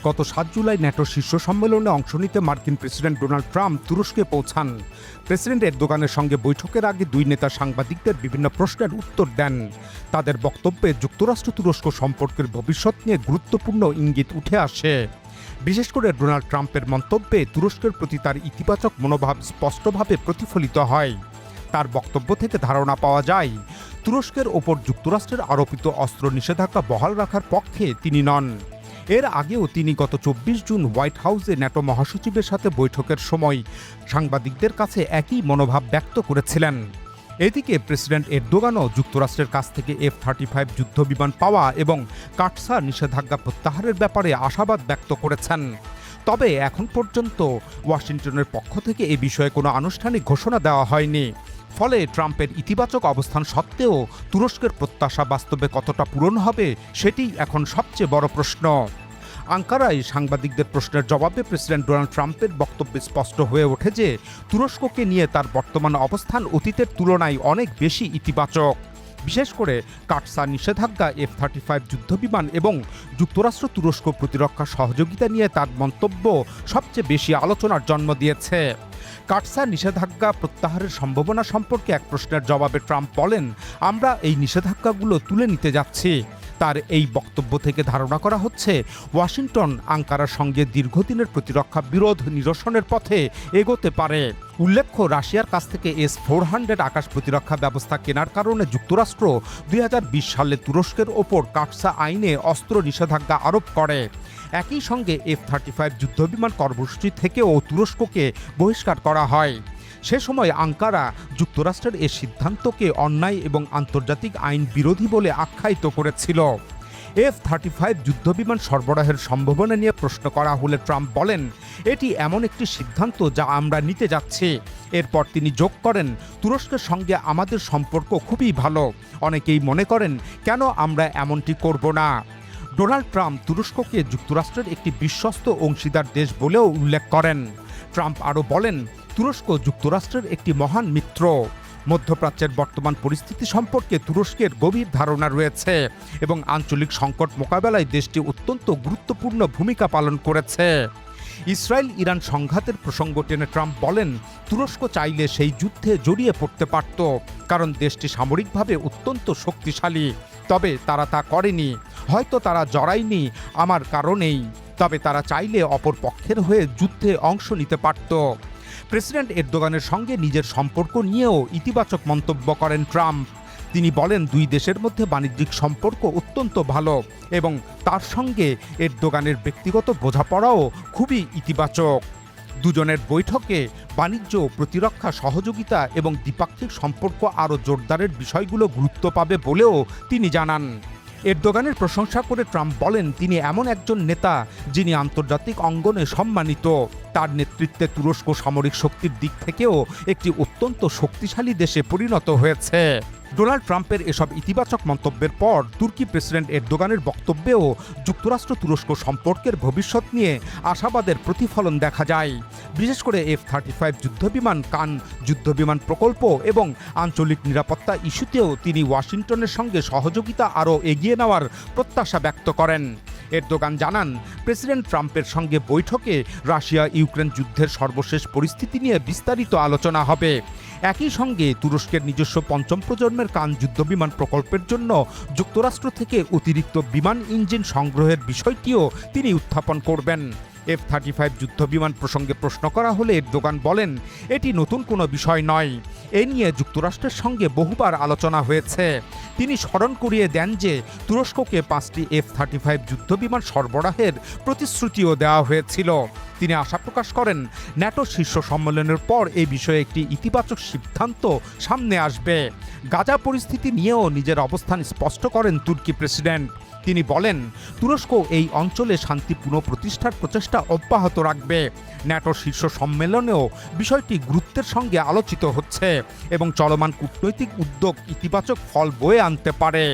গত ৭ জুলাই ন্যাটো শীর্ষ সম্মেলনে অংশ নিতে মার্কিন প্রেসিডেন্ট ডোনাল্ড ট্রাম্প তুরস্কে পৌঁছান। প্রেসিডেন্ট এরদোগানের সঙ্গে বৈঠকের আগে দুই নেতা সাংবাদিকদের বিভিন্ন প্রশ্নের উত্তর দেন। তাদের বক্তব্যে যুক্তরাষ্ট্র তুরস্ক সম্পর্কের ভবিষ্যৎ নিয়ে গুরুত্বপূর্ণ ইঙ্গিত উঠে আসে। বিশেষ করে ডোনাল্ড ট্রাম্পের মন্তব্যে তুরস্কের প্রতি তার ইতিবাচক মনোভাব স্পষ্টভাবে প্রতিফলিত হয়। তার বক্তব্য থেকে ধারণা পাওয়া যায়, তুরস্কের ওপর যুক্তরাষ্ট্রের আরোপিত অস্ত্র নিষেধাজ্ঞা বহাল রাখার পক্ষে তিনি নন। এর আগেও তিনি গত ২৪ জুন হোয়াইট হাউসে ন্যাটো মহাসচিবের সাথে বৈঠকের সময় সাংবাদিকদের কাছে একই মনোভাব ব্যক্ত করেছিলেন। এদিকে প্রেসিডেন্ট এরদোগানও যুক্তরাষ্ট্রের কাছ থেকে F-35 যুদ্ধবিমান পাওয়া এবং কাটসা নিষেধাজ্ঞা প্রত্যাহারের ব্যাপারে আশাবাদ ব্যক্ত করেছেন। তবে এখন পর্যন্ত ওয়াশিংটনের পক্ষ থেকে এ বিষয়ে কোনো আনুষ্ঠানিক ঘোষণা দেওয়া হয়নি। ফলে ট্রাম্পের ইতিবাচক অবস্থান সত্ত্বেও তুরস্কের প্রত্যাশা বাস্তবে কতটা পূরণ হবে সেটিই এখন সবচেয়ে বড় প্রশ্ন। আঙ্কারায় সাংবাদিকদের প্রশ্নের জবাবে প্রেসিডেন্ট ডোনাল্ড ট্রাম্পের বক্তব্যে স্পষ্ট হয়ে ওঠে যে তুরস্ককে নিয়ে তার বর্তমান অবস্থান অতীতের তুলনায় অনেক বেশি ইতিবাচক। বিশেষ করে কাটসা নিষেধাজ্ঞা, F-35 যুদ্ধবিমান এবং যুক্তরাষ্ট্র তুরস্ক প্রতিরক্ষা সহযোগিতা নিয়ে তার মন্তব্য সবচেয়ে বেশি আলোচনার জন্ম দিয়েছে। কাটসা নিষেধাজ্ঞা প্রত্যাহারের সম্ভাবনা সম্পর্কে এক প্রশ্নের জবাবে ট্রাম্প বলেন, আমরা এই নিষেধাজ্ঞাগুলো তুলে নিতে যাচ্ছি। তার এই বক্তব্য থেকে ধারণা করা হচ্ছে ওয়াশিংটন আঙ্কারার সঙ্গে দীর্ঘদিনের প্রতিরক্ষা বিরোধ নিরসনের পথে এগোতে পারে। উল্লেখ্য, রাশিয়ার কাছ থেকে S-400 আকাশ প্রতিরক্ষা ব্যবস্থা কেনার কারণে যুক্তরাষ্ট্র ২০২০ সালে তুরস্কের ওপর কাটসা আইনে অস্ত্র নিষেধাজ্ঞা আরোপ করে। একই সঙ্গে F-35 যুদ্ধবিমান কর্মসূচি থেকেও তুরস্ককে বহিষ্কার করা হয়। সে সময় আঙ্কারা যুক্তরাষ্ট্রের এ সিদ্ধান্তকে অন্যায় এবং আন্তর্জাতিক আইন বিরোধী বলে আখ্যায়িত করেছিল। F-35 যুদ্ধবিমান সরবরাহের সম্ভাবনা নিয়ে প্রশ্ন করা হলে ট্রাম্প বলেন, এটি এমন একটি সিদ্ধান্ত যা আমরা নিতে যাচ্ছি। এরপর তিনি যোগ করেন, তুরস্কের সঙ্গে আমাদের সম্পর্ক খুবই ভালো। অনেকেই মনে করেন কেন আমরা এমনটি করব না। ডোনাল্ড ট্রাম্প তুরস্ককে যুক্তরাষ্ট্রের একটি বিশ্বস্ত অংশীদার দেশ বলেও উল্লেখ করেন। ট্রাম্প আরও বলেন, তুরস্ক যুক্তরাষ্ট্রের একটি মহান মিত্র। মধ্যপ্রাচ্যের বর্তমান পরিস্থিতি সম্পর্কে তুরস্কের গভীর ধারণা রয়েছে এবং আঞ্চলিক সংকট মোকাবেলায় দেশটি অত্যন্ত গুরুত্বপূর্ণ ভূমিকা পালন করেছে। ইসরায়েল ইরান সংঘাতের প্রসঙ্গ টেনে ট্রাম্প বলেন, তুরস্ক চাইলে সেই যুদ্ধে জড়িয়ে পড়তে পারত, কারণ দেশটি সামরিকভাবে অত্যন্ত শক্তিশালী। তবে তারা তা করেনি। হয়তো তারা জড়ায়নি আমার কারণেই, তবে তারা চাইলে অপর পক্ষের হয়ে যুদ্ধে অংশ নিতে পারত। প্রেসিডেন্ট এরদোগানের সঙ্গে নিজের সম্পর্ক নিয়েও ইতিবাচক মন্তব্য করেন ট্রাম্প। তিনি বলেন, দুই দেশের মধ্যে বাণিজ্যিক সম্পর্ক অত্যন্ত ভালো এবং তার সঙ্গে এরদোগানের ব্যক্তিগত বোঝাপড়াও খুবই ইতিবাচক। দুজনের বৈঠকে বাণিজ্য, প্রতিরক্ষা সহযোগিতা এবং দ্বিপাক্ষিক সম্পর্ক আরও জোরদারের বিষয়গুলো গুরুত্ব পাবে বলেও তিনি জানান। এরদোগানের প্রশংসা করে ট্রাম্প বলেন, তিনি এমন একজন নেতা যিনি আন্তর্জাতিক অঙ্গনে সম্মানিত। তার নেতৃত্বে তুরস্ক সামরিক শক্তির দিক থেকেও একটি অত্যন্ত শক্তিশালী দেশে পরিণত হয়েছে। ডোনাল্ড ট্রাম্পের এসব ইতিবাচক মন্তব্যের পর তুর্কি প্রেসিডেন্ট এরদোগানের বক্তব্যেও যুক্তরাষ্ট্র তুরস্ক সম্পর্কের ভবিষ্যৎ নিয়ে আশাবাদের প্রতিফলন দেখা যায়। বিশেষ করে F-35 যুদ্ধবিমান, কান যুদ্ধবিমান প্রকল্প এবং আঞ্চলিক নিরাপত্তা ইস্যুতেও তিনি ওয়াশিংটনের সঙ্গে সহযোগিতা আরও এগিয়ে নেওয়ার প্রত্যাশা ব্যক্ত করেন। এরদোগান জানান, প্রেসিডেন্ট ট্রাম্পের সঙ্গে বৈঠকে রাশিয়া ইউক্রেন যুদ্ধের সর্বশেষ পরিস্থিতি নিয়ে বিস্তারিত আলোচনা হবে। একই সঙ্গে তুরস্কের নিজস্ব পঞ্চম প্রজন্মের কান যুদ্ধবিমান প্রকল্পের জন্য যুক্তরাষ্ট্র থেকে অতিরিক্ত বিমান ইঞ্জিন সংগ্রহের বিষয়টিও তিনি উত্থাপন করবেন। F-35 যুদ্ধবিমান প্রসঙ্গে প্রশ্ন করা হলে এরদোগান বলেন, এটি নতুন কোনো বিষয় নয়। এ নিয়ে যুক্তরাষ্ট্রের সঙ্গে বহুবার আলোচনা হয়েছে। তিনি স্মরণ করিয়ে দেন যে তুরস্ককে 5টি F-35 যুদ্ধবিমান সরবরাহের প্রতিশ্রুতিও দেওয়া হয়েছিল। তিনি আশা প্রকাশ করেন, ন্যাটো শীর্ষ সম্মেলনের পর এই বিষয়ে একটি ইতিবাচক সিদ্ধান্ত সামনে আসবে। গাজা পরিস্থিতি নিয়েও নিজের অবস্থান স্পষ্ট করেন তুর্কি প্রেসিডেন্ট। তিনি বলেন, তুরস্ক এই অঞ্চলে শান্তি পুনঃপ্রতিষ্ঠার প্রচেষ্টা অব্যাহত রাখবে। ন্যাটো শীর্ষ সম্মেলনেও বিষয়টি গুরুত্বের সঙ্গে আলোচিত হচ্ছে এবং চলমান কূটনৈতিক উদ্যোগ ইতিবাচক ফল বয়ে আনতে পারে।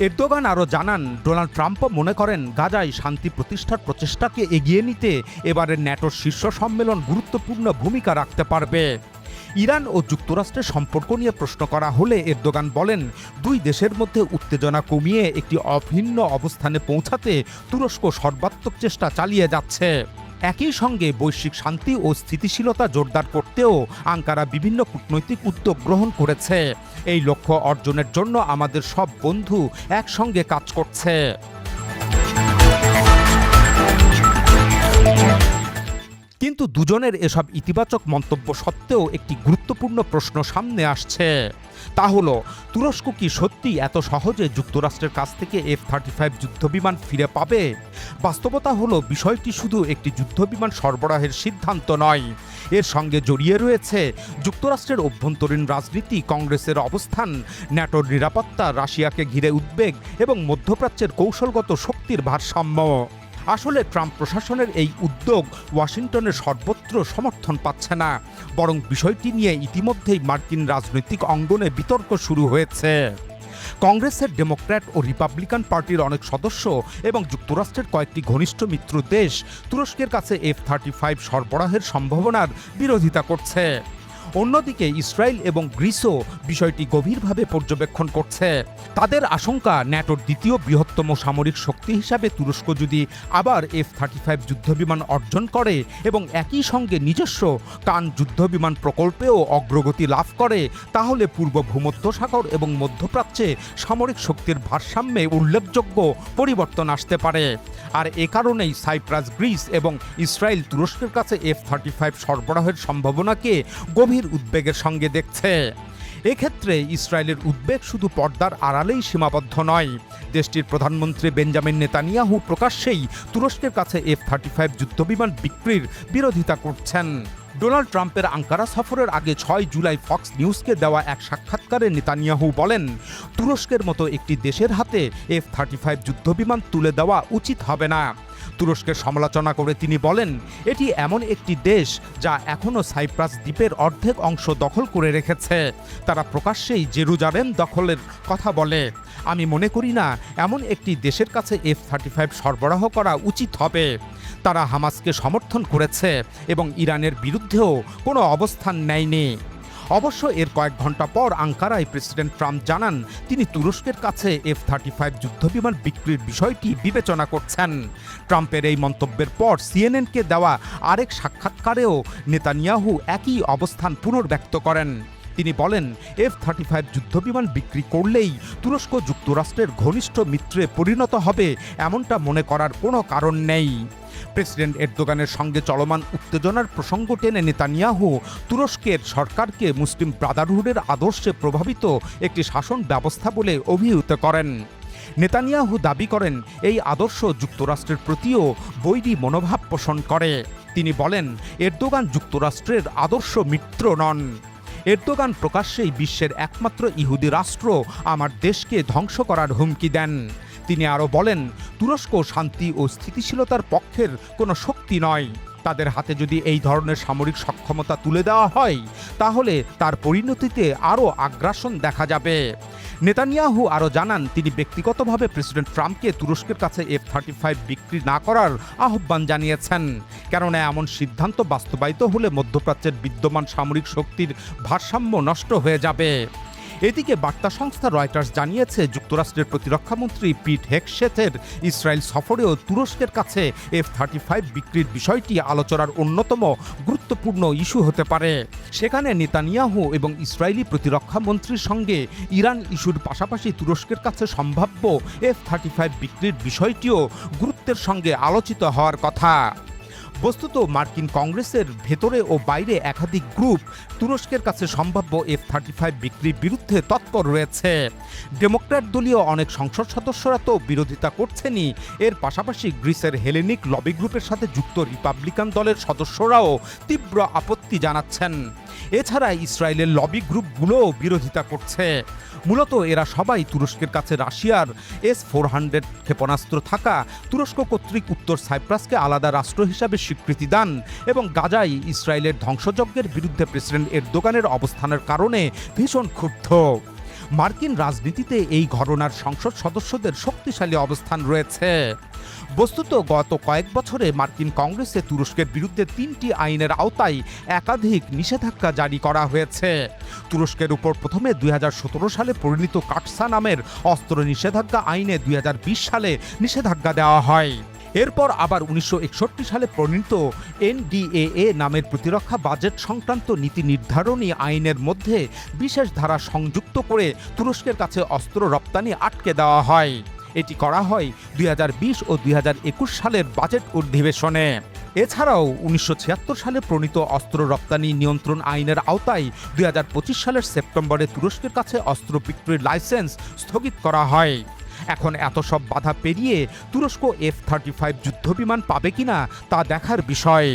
এরদোগান আরও জানান, ডোনাল্ড ট্রাম্পও মনে করেন গাজায় শান্তি প্রতিষ্ঠার প্রচেষ্টাকে এগিয়ে নিতে এবারের ন্যাটোর শীর্ষ সম্মেলন গুরুত্বপূর্ণ ভূমিকা রাখতে পারবে। ইরান ও যুক্তরাষ্ট্রের সম্পর্ক নিয়ে প্রশ্ন করা হলে এরদোগান বলেন, দুই দেশের মধ্যে উত্তেজনা কমিয়ে একটি অভিন্ন অবস্থানে পৌঁছাতে তুরস্ক সর্বাত্মক চেষ্টা চালিয়ে যাচ্ছে। একই সঙ্গে বৈশ্বিক শান্তি ও স্থিতিশীলতা জোরদার করতেও আঙ্কারা বিভিন্ন কূটনৈতিক উদ্যোগ গ্রহণ করেছে। এই লক্ষ্য অর্জনের জন্য আমাদের সব বন্ধু একসঙ্গে কাজ করছে। কিন্তু দুজনের এসব ইতিবাচক মন্তব্য সত্ত্বেও একটি গুরুত্বপূর্ণ প্রশ্ন সামনে আসছে। তা হলো, তুরস্ক কি সত্যি এত সহজে যুক্তরাষ্ট্রের কাছ থেকে F-35 যুদ্ধবিমান ফিরে পাবে? বাস্তবতা হলো, বিষয়টি শুধু একটি যুদ্ধবিমান সরবরাহের সিদ্ধান্ত নয়, এর সঙ্গে জড়িয়ে রয়েছে যুক্তরাষ্ট্রের অভ্যন্তরীণ রাজনীতি, কংগ্রেসের অবস্থান, ন্যাটোর নিরাপত্তা, রাশিয়াকে ঘিরে উদ্বেগ এবং মধ্যপ্রাচ্যের কৌশলগত শক্তির ভারসাম্য। আসলে ট্রাম্প প্রশাসনের এই উদ্যোগ ওয়াশিংটনের সর্বত্র সমর্থন পাচ্ছে না, বরং বিষয়টি নিয়ে ইতিমধ্যেই মার্কিন রাজনৈতিক অঙ্গনে বিতর্ক শুরু হয়েছে। কংগ্রেসের ডেমোক্র্যাট ও রিপাবলিকান পার্টির অনেক সদস্য এবং যুক্তরাষ্ট্রের কয়েকটি ঘনিষ্ঠ মিত্র দেশ তুরস্কের কাছে F-35 সরবরাহের সম্ভাবনার বিরোধিতা করছে। অন্যদিকে ইসরায়েল এবং গ্রিসও বিষয়টি গভীরভাবে পর্যবেক্ষণ করছে। তাদের আশঙ্কা, ন্যাটোর দ্বিতীয় বৃহত্তম সামরিক শক্তি হিসাবে তুরস্ক যদি আবার F-35 যুদ্ধবিমান অর্জন করে এবং একই সঙ্গে নিজস্ব কান যুদ্ধবিমান প্রকল্পেও অগ্রগতি লাভ করে, তাহলে পূর্ব ভূমধ্যসাগর এবং মধ্যপ্রাচ্যে সামরিক শক্তির ভারসাম্যে উল্লেখযোগ্য পরিবর্তন আসতে পারে। আর এ কারণেই সাইপ্রাস, গ্রিস এবং ইসরায়েল তুরস্কের কাছে F-35 সরবরাহের সম্ভাবনাকে গভীর উদ্বেগের সঙ্গে দেখছে। এক্ষেত্রে ইসরায়েলের উদ্বেগ শুধু পর্দার আড়ালেই সীমাবদ্ধ নয়। দেশটির প্রধানমন্ত্রী বেঞ্জামিন নেতানিয়াহু প্রকাশ্যেই তুরস্কের কাছে F-35 যুদ্ধবিমান বিক্রির বিরোধিতা করছেন। ডোনাল্ড ট্রাম্পের আঙ্কারা সফরের আগে 6 জুলাই ফক্স নিউজকে দেওয়া এক সাক্ষাৎকারে নেতানিয়াহু বলেন, তুরস্কের মতো একটি দেশের হাতে F-35 যুদ্ধবিমান তুলে দেওয়া উচিত হবে না। তুরস্কের সমালোচনা করে তিনি বলেন, এটি এমন একটি দেশ যা এখনও সাইপ্রাস দ্বীপের অর্ধেক অংশ দখল করে রেখেছে। তারা প্রকাশ্যেই জেরুজালেম দখলের কথা বলে। আমি মনে করি না এমন একটি দেশের কাছে F-35 সরবরাহ করা উচিত হবে। তারা হামাসকে সমর্থন করেছে এবং ইরানের বিরুদ্ধেও কোনো অবস্থান নেয়নি। অবশ্য এর কয়েক ঘন্টা পর আঙ্কারায় প্রেসিডেন্ট ট্রাম্প জানান, তিনি তুরস্কের কাছে F-35 যুদ্ধবিমান বিক্রির বিষয়টি বিবেচনা করছেন। ট্রাম্পের এই মন্তব্যের পর সিএনএনকে দেওয়া আরেক সাক্ষাৎকারেও নেতানিয়াহু একই অবস্থান পুনর্ব্যক্ত করেন। তিনি বলেন, F-35 যুদ্ধবিমান বিক্রি করলেই তুরস্ক যুক্তরাষ্ট্রের ঘনিষ্ঠ মিত্রে পরিণত হবে এমনটা মনে করার কোনো কারণ নেই। প্রেসিডেন্ট এরদোগানের সঙ্গে চলমান উত্তেজনার প্রসঙ্গ টেনে নেতানিয়াহু তুরস্কের সরকারকে মুসলিম ব্রাদারহুডের আদর্শে প্রভাবিত একটি শাসন ব্যবস্থা বলে অভিহিত করেন। নেতানিয়াহু দাবি করেন, এই আদর্শ যুক্তরাষ্ট্রের প্রতিও বৈরী মনোভাব পোষণ করে। তিনি বলেন, এরদোগান যুক্তরাষ্ট্রের আদর্শ মিত্র নন। এরদোগান প্রকাশ্যেই বিশ্বের একমাত্র ইহুদি রাষ্ট্র আমার দেশকে ধ্বংস করার হুমকি দেন। তিনি আরও বলেন, তুরস্ক শান্তি ও স্থিতিশীলতার পক্ষের কোনো শক্তি নয়। তাদের হাতে যদি এই ধরনের সামরিক সক্ষমতা তুলে দেওয়া হয়, তাহলে তার পরিণতিতে আরও আগ্রাসন দেখা যাবে। নেতানিয়াহু আরও জানান, তিনি ব্যক্তিগতভাবে প্রেসিডেন্ট ট্রাম্পকে তুরস্কের কাছে F-35 বিক্রি না করার আহ্বান জানিয়েছেন, কেননা এমন সিদ্ধান্ত বাস্তবায়িত হলে মধ্যপ্রাচ্যের বিদ্যমান সামরিক শক্তির ভারসাম্য নষ্ট হয়ে যাবে। এদিকে বার্তা সংস্থা রয়টার্স জানিয়েছে, যুক্তরাষ্ট্রের প্রতিরক্ষামন্ত্রী পিট হেগসেথের ইসরায়েল সফরেও তুরস্কের কাছে F-35 বিক্রির বিষয়টি আলোচনার অন্যতম গুরুত্বপূর্ণ ইস্যু হতে পারে। সেখানে নেতানিয়াহু এবং ইসরায়েলি প্রতিরক্ষা মন্ত্রীর সঙ্গে ইরান ইস্যুর পাশাপাশি তুরস্কের কাছে সম্ভাব্য F-35 বিক্রির বিষয়টিও গুরুত্বের সঙ্গে আলোচিত হওয়ার কথা। বস্তুত মার্কিন কংগ্রেসের ভেতরে ও বাইরে একাধিক গ্রুপ তুরস্কের কাছে সম্ভাব্য F-35 বিক্রির বিরুদ্ধে তৎপর রয়েছে। ডেমোক্র্যাট দলীয় অনেক সংসদ সদস্যরা তো বিরোধিতা করছেনই, এর পাশাপাশি গ্রিসের হেলেনিক লবি গ্রুপের সাথে যুক্ত রিপাবলিকান দলের সদস্যরাও তীব্র আপত্তি জানাচ্ছেন। এছাড়া ইসরায়েলের লবি গ্রুপগুলোও বিরোধিতা করছে। মূলত এরা সবাই তুরস্কের কাছে রাশিয়ার S-400 ক্ষেপণাস্ত্র থাকা তুরস্ক কর্তৃক উত্তর সাইপ্রাসকে আলাদা রাষ্ট্র হিসাবে স্বীকৃতি দান এবং গাজায় ইসরায়েলের ধ্বংসযজ্ঞের বিরুদ্ধে প্রেসিডেন্ট এরদোগানের অবস্থানের কারণে ভীষণ ক্ষুব্ধ। মার্কিন রাজনীতিতে এই ঘটনার সংসদ সদস্যদের শক্তিশালী অবস্থান রয়েছে। বস্তুত গত কয়েক বছরে মার্কিন কংগ্রেসে তুরস্কের বিরুদ্ধে 3টি আইনের আওতায় একাধিক নিষেধাজ্ঞা জারি করা হয়েছে। তুরস্কের উপর প্রথমে 2017 সালে পরিণত কাটসা নামের অস্ত্র নিষেধাজ্ঞা আইনে 2020 সালে নিষেধাজ্ঞা দেওয়া হয়। এরপর আবার 1961 সালে প্রণীত NDAA নামের প্রতিরক্ষা বাজেট সংক্রান্ত নীতি নির্ধারণী আইনের মধ্যে বিশেষ ধারা সংযুক্ত করে তুরস্কের কাছে অস্ত্র রপ্তানি আটকে দেওয়া হয়। এটি করা হয় 2020 ও 2021 সালের বাজেট অধিবেশনে। এছাড়াও 1976 সালে প্রণীত অস্ত্র রপ্তানি নিয়ন্ত্রণ আইনের আওতায় 2025 সালের সেপ্টেম্বরে তুরস্কের কাছে অস্ত্র বিক্রির লাইসেন্স স্থগিত করা হয়। এখন এত সব বাধা পেরিয়ে তুরস্ক F-35 যুদ্ধবিমান পাবে কিনা তা দেখার বিষয়।